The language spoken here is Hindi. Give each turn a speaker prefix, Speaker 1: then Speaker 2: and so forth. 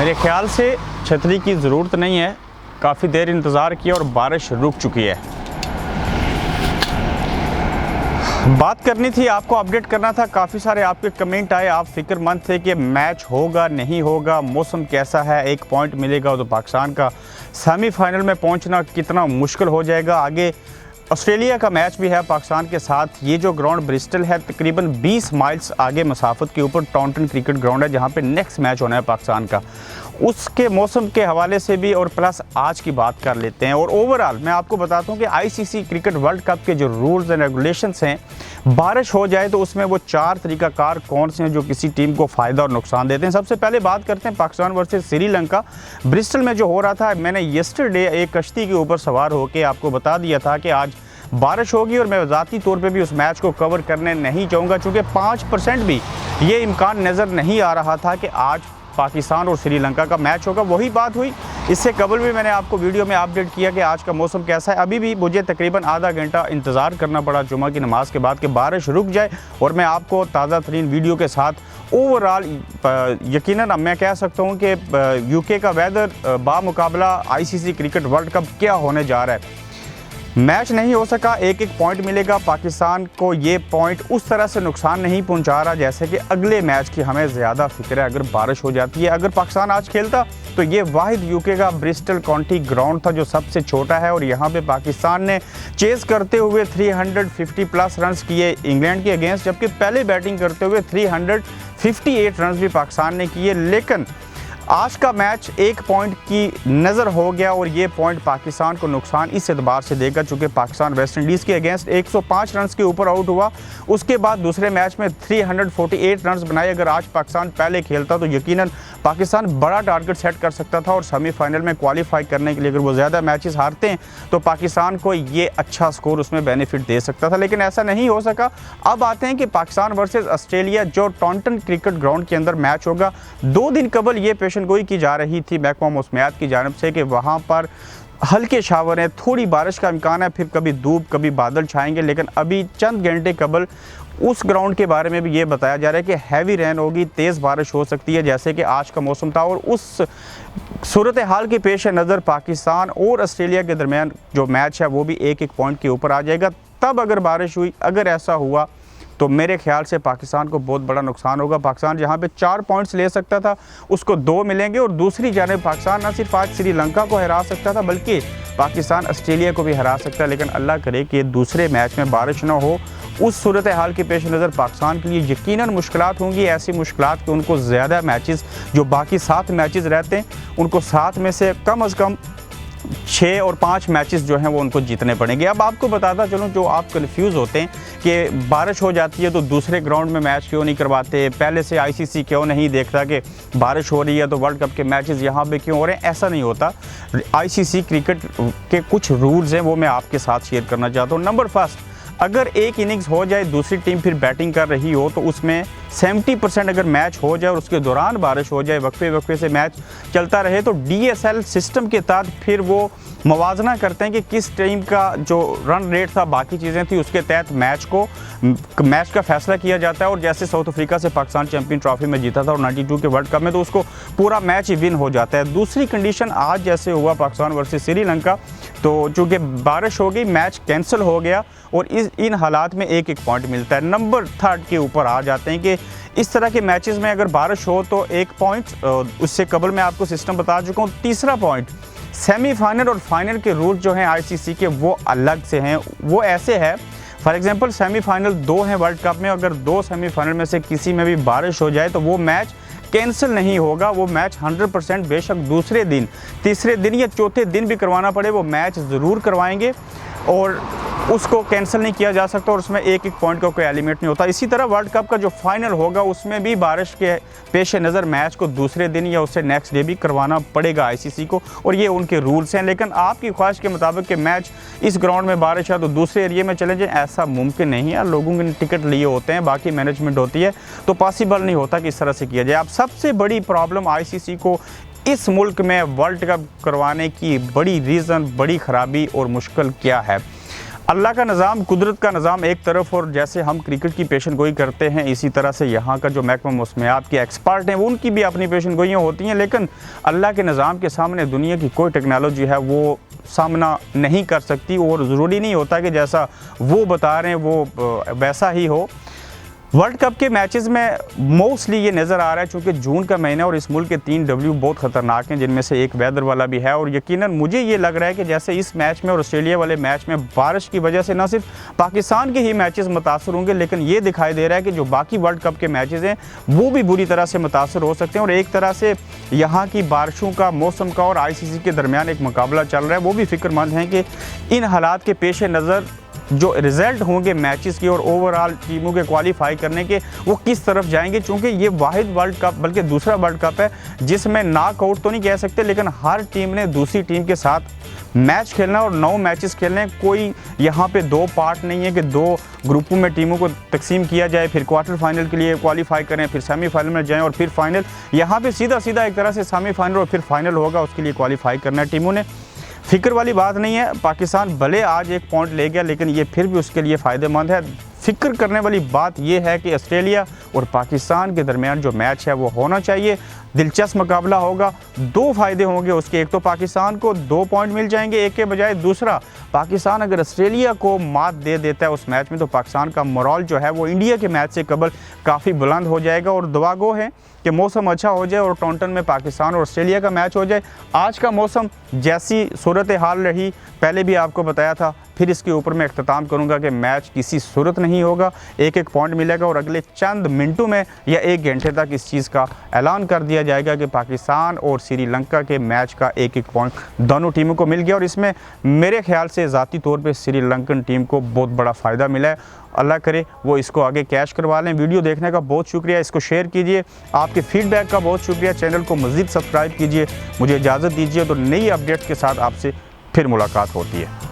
Speaker 1: मेरे ख्याल से छतरी की ज़रूरत नहीं है, काफ़ी देर इंतज़ार किया और बारिश रुक चुकी है। बात करनी थी, आपको अपडेट करना था। काफ़ी सारे आपके कमेंट आए, आप फिक्रमंद थे कि मैच होगा नहीं होगा, मौसम कैसा है, एक पॉइंट मिलेगा तो पाकिस्तान का सेमीफाइनल में पहुंचना कितना मुश्किल हो जाएगा। आगे ऑस्ट्रेलिया का मैच भी है पाकिस्तान के साथ। ये जो ग्राउंड ब्रिस्टल है तकरीबन 20 माइल्स आगे मसाफत के ऊपर टाउनटन क्रिकेट ग्राउंड है, जहाँ पे नेक्स्ट मैच होना है पाकिस्तान का। उसके मौसम के हवाले से भी और प्लस आज की बात कर लेते हैं। और ओवरऑल मैं आपको बताता हूँ कि आईसीसी क्रिकेट वर्ल्ड कप के जो रूल्स एंड रेगुलेशंस हैं, बारिश हो जाए तो उसमें वो 4 तरीक़ाकार कौन से हैं जो किसी टीम को फ़ायदा और नुकसान देते हैं। सबसे पहले बात करते हैं पाकिस्तान वर्सेस श्रीलंका। ब्रिस्टल में जो हो रहा था, मैंने येस्टरडे एक कश्ती के ऊपर सवार होकर आपको बता दिया था कि आज बारिश होगी और मैं ज़ाती तौर पे भी उस मैच को कवर करने नहीं चाहूँगा, चूँकि 5% भी ये इम्कान नज़र नहीं आ रहा था कि आज पाकिस्तान और श्रीलंका का मैच होगा। वही बात हुई, इससे कबल भी मैंने आपको वीडियो में अपडेट किया कि आज का मौसम कैसा है। अभी भी मुझे तकरीबन आधा घंटा इंतज़ार करना पड़ा जुमा की नमाज़ के बाद कि बारिश रुक जाए और मैं आपको ताज़ा तरीन वीडियो के साथ ओवरऑल यकीनन अब मैं कह सकता हूँ कि यूके का वेदर बामुकाबला आईसीसी क्रिकेट वर्ल्ड कप क्या होने जा रहा है। मैच नहीं हो सका, एक पॉइंट मिलेगा पाकिस्तान को। ये पॉइंट उस तरह से नुकसान नहीं पहुंचा रहा जैसे कि अगले मैच की हमें ज़्यादा फिक्र है। अगर बारिश हो जाती है, अगर पाकिस्तान आज खेलता तो ये वाहिद यूके का ब्रिस्टल काउंटी ग्राउंड था जो सबसे छोटा है, और यहाँ पे पाकिस्तान ने चेस करते हुए 350 प्लस रन किए इंग्लैंड के अगेंस्ट, जबकि पहले बैटिंग करते हुए 358 रन भी पाकिस्तान ने किए। लेकिन आज का मैच एक पॉइंट की नज़र हो गया और ये पॉइंट पाकिस्तान को नुकसान इस एतबार से देगा चूँकि पाकिस्तान वेस्ट इंडीज़ के अगेंस्ट 105 रन के ऊपर आउट हुआ। उसके बाद दूसरे मैच में 348 रन बनाए। अगर आज पाकिस्तान पहले खेलता तो यकीनन पाकिस्तान बड़ा टारगेट सेट कर सकता था और सेमीफाइनल में क्वालिफाई करने के लिए अगर वो ज़्यादा मैचेस हारते हैं तो पाकिस्तान को ये अच्छा स्कोर उसमें बेनिफिट दे सकता था, लेकिन ऐसा नहीं हो सका। अब आते हैं कि पाकिस्तान वर्सेस ऑस्ट्रेलिया जो टाउनटन क्रिकेट ग्राउंड के अंदर मैच होगा। 2 दिन कबल ये पेशन गोई की जा रही थी महकमा मौसमियात की जानिब से कि वहाँ पर हल्के शावर हैं, थोड़ी बारिश का इम्कान है, फिर कभी धूप कभी बादल छाएंगे। लेकिन अभी चंद घंटे कबल उस ग्राउंड के बारे में भी ये बताया जा रहा है कि हैवी रेन होगी, तेज़ बारिश हो सकती है जैसे कि आज का मौसम था। और उस सूरत हाल के पेश नज़र पाकिस्तान और ऑस्ट्रेलिया के दरमियान जो मैच है वो भी एक पॉइंट के ऊपर आ जाएगा। तब अगर बारिश हुई, अगर ऐसा हुआ तो मेरे ख्याल से पाकिस्तान को बहुत बड़ा नुकसान होगा। पाकिस्तान जहां पे 4 पॉइंट्स ले सकता था उसको 2 मिलेंगे, और दूसरी जानिब पाकिस्तान न सिर्फ आज श्रीलंका को हरा सकता था बल्कि पाकिस्तान ऑस्ट्रेलिया को भी हरा सकता है। लेकिन अल्लाह करे कि दूसरे मैच में बारिश ना हो। उस सूरत हाल के पेश नज़र पाकिस्तान के लिए यकीनन मुश्किलात होंगी, ऐसी मुश्किलात कि उनको ज़्यादा मैचेस जो बाकी 7 मैचेस रहते हैं उनको 7 में से कम 6 और 5 मैचेस जो हैं वो उनको जीतने पड़ेंगे। अब आपको बताता चलूँ, जो आप कंफ्यूज होते हैं कि बारिश हो जाती है तो दूसरे ग्राउंड में मैच क्यों नहीं करवाते, पहले से आईसीसी क्यों नहीं देखता कि बारिश हो रही है तो वर्ल्ड कप के मैचेस यहाँ पे क्यों हो रहे हैं, ऐसा नहीं होता। आईसीसी क्रिकेट के कुछ रूल्स हैं वो मैं आपके साथ शेयर करना चाहता हूँ। नंबर फर्स्ट, अगर एक इनिंग्स हो जाए, दूसरी टीम फिर बैटिंग कर रही हो तो उसमें 70% अगर मैच हो जाए और उसके दौरान बारिश हो जाए, वक्फे से मैच चलता रहे, तो डीएसएल सिस्टम के तहत फिर वो मवाजना करते हैं कि किस टीम का जो रन रेट था, बाकी चीज़ें थी, उसके तहत मैच का फैसला किया जाता है। और जैसे साउथ अफ्रीका से पाकिस्तान चैंपियन ट्रॉफी में जीता था और 92 के वर्ल्ड कप में, तो उसको पूरा मैच ही विन हो जाता है। दूसरी कंडीशन, आज जैसे हुआ पाकिस्तान वर्सेस श्रीलंका, तो चूँकि बारिश हो गई, मैच कैंसिल हो गया और इन हालात में एक पॉइंट मिलता है। नंबर 3 के ऊपर आ जाते हैं कि इस तरह के मैचेस में अगर बारिश हो तो 1 पॉइंट, उससे कबल मैं आपको सिस्टम बता चुका हूँ। तीसरा पॉइंट, सेमीफाइनल और फाइनल के रूल जो हैं आईसीसी के वो अलग से हैं। वो ऐसे है, फॉर एग्जांपल सेमीफाइनल 2 हैं वर्ल्ड कप में, अगर 2 सेमीफाइनल में से किसी में भी बारिश हो जाए तो वो मैच कैंसिल नहीं होगा। वो मैच 100% बेशक दूसरे दिन, तीसरे दिन या चौथे दिन भी करवाना पड़े, वो मैच ज़रूर करवाएंगे और उसको कैंसिल नहीं किया जा सकता और उसमें एक पॉइंट का कोई एलिमेंट नहीं होता। इसी तरह वर्ल्ड कप का जो फाइनल होगा उसमें भी बारिश के पेश नज़र मैच को दूसरे दिन या उससे नेक्स्ट डे भी करवाना पड़ेगा आईसीसी को, और ये उनके रूल्स हैं। लेकिन आपकी ख्वाहिश के मुताबिक कि मैच इस ग्राउंड में बारिश है तो दूसरे एरिया में चले जाएं, ऐसा मुमकिन नहीं है। लोगों ने टिकट लिए होते हैं, बाकी मैनेजमेंट होती है, तो पॉसिबल नहीं होता कि इस तरह से किया जाए। अब सबसे बड़ी प्रॉब्लम आईसीसी को इस मुल्क में वर्ल्ड कप करवाने की बड़ी रीज़न, बड़ी ख़राबी और मुश्किल क्या है? अल्लाह का निज़ाम, कुदरत का निज़ाम एक तरफ, और जैसे हम क्रिकेट की पेशन गोई करते हैं इसी तरह से यहाँ का जो महकमा मौसमियात के एक्सपर्ट हैं उनकी भी अपनी पेशन गोइयाँ होती हैं। लेकिन अल्लाह के निज़ाम के सामने दुनिया की कोई टेक्नोलॉजी है वो सामना नहीं कर सकती, और ज़रूरी नहीं होता कि जैसा वो बता रहे हैं वो वैसा ही हो। वर्ल्ड कप के मैचेस में मोस्टली ये नज़र आ रहा है, चूँकि जून का महीना और इस मुल्क के 3 W बहुत ख़तरनाक हैं, जिनमें से एक वेदर वाला भी है। और यकीनन मुझे ये लग रहा है कि जैसे इस मैच में और ऑस्ट्रेलिया वाले मैच में बारिश की वजह से न सिर्फ पाकिस्तान के ही मैचेस मुतासर होंगे, लेकिन ये दिखाई दे रहा है कि जो बाकी वर्ल्ड कप के मैचेस हैं वो भी बुरी तरह से मुतासर हो सकते हैं। और एक तरह से यहाँ की बारिशों का, मौसम का और ICC के दरमियान एक मुकाबला चल रहा है। वो भी फिक्रमंद हैं कि इन हालात के पेश नज़र जो रिज़ल्ट होंगे मैचेस की और ओवरऑल टीमों के क्वालिफाई करने के, वो किस तरफ जाएंगे। चूँकि ये वाहिद वर्ल्ड कप, बल्कि दूसरा वर्ल्ड कप है जिसमें नॉकआउट तो नहीं कह सकते, लेकिन हर टीम ने दूसरी टीम के साथ मैच खेलना और 9 मैचेस खेलने। कोई यहाँ पे 2 पार्ट नहीं है कि 2 ग्रुपों में टीमों को तकसीम किया जाए, फिर क्वार्टर फाइनल के लिए क्वालिफाई करें, फिर सेमीफाइनल में जाएं और फिर फाइनल। यहाँ पे सीधा सीधा एक तरह से सेमीफाइनल और फिर फाइनल होगा, उसके लिए क्वालिफाई करना है टीमों ने। फिक्र वाली बात नहीं है, पाकिस्तान भले आज 1 पॉइंट ले गया लेकिन ये फिर भी उसके लिए फ़ायदेमंद है। फिक्र करने वाली बात यह है कि ऑस्ट्रेलिया और पाकिस्तान के दरमियान जो मैच है वो होना चाहिए, दिलचस्प मुकाबला होगा। 2 फ़ायदे होंगे उसके, एक तो पाकिस्तान को 2 पॉइंट मिल जाएंगे एक के बजाय, दूसरा पाकिस्तान अगर ऑस्ट्रेलिया को मात दे देता है उस मैच में तो पाकिस्तान का मोरल जो है वो इंडिया के मैच से कबल काफ़ी बुलंद हो जाएगा। और दुआ गो है कि मौसम अच्छा हो जाए और टॉन्टन में पाकिस्तान और ऑस्ट्रेलिया का मैच हो जाए। आज का मौसम जैसी सूरत हाल रही, पहले भी आपको बताया था, फिर इसके ऊपर मैं इख्तिताम करूंगा कि मैच किसी सूरत नहीं होगा, 1-1 पॉइंट मिलेगा और अगले चंद मिनटों में या 1 घंटे तक इस चीज़ का ऐलान कर दिया जाएगा कि पाकिस्तान और श्रीलंका के मैच का 1-1 पॉइंट दोनों टीमों को मिल गया। और इसमें मेरे ख्याल से ज़ाती तौर पर श्रीलंकन टीम को बहुत बड़ा फ़ायदा मिला है। अल्लाह करे वो इसको आगे कैश करवा लें। वीडियो देखने का बहुत शुक्रिया, इसको शेयर कीजिए, आपके फीडबैक का बहुत शुक्रिया। चैनल को मज़ीद सब्सक्राइब कीजिए। मुझे इजाज़त दीजिए, तो नई अपडेट्स के साथ आपसे फिर मुलाकात होती है।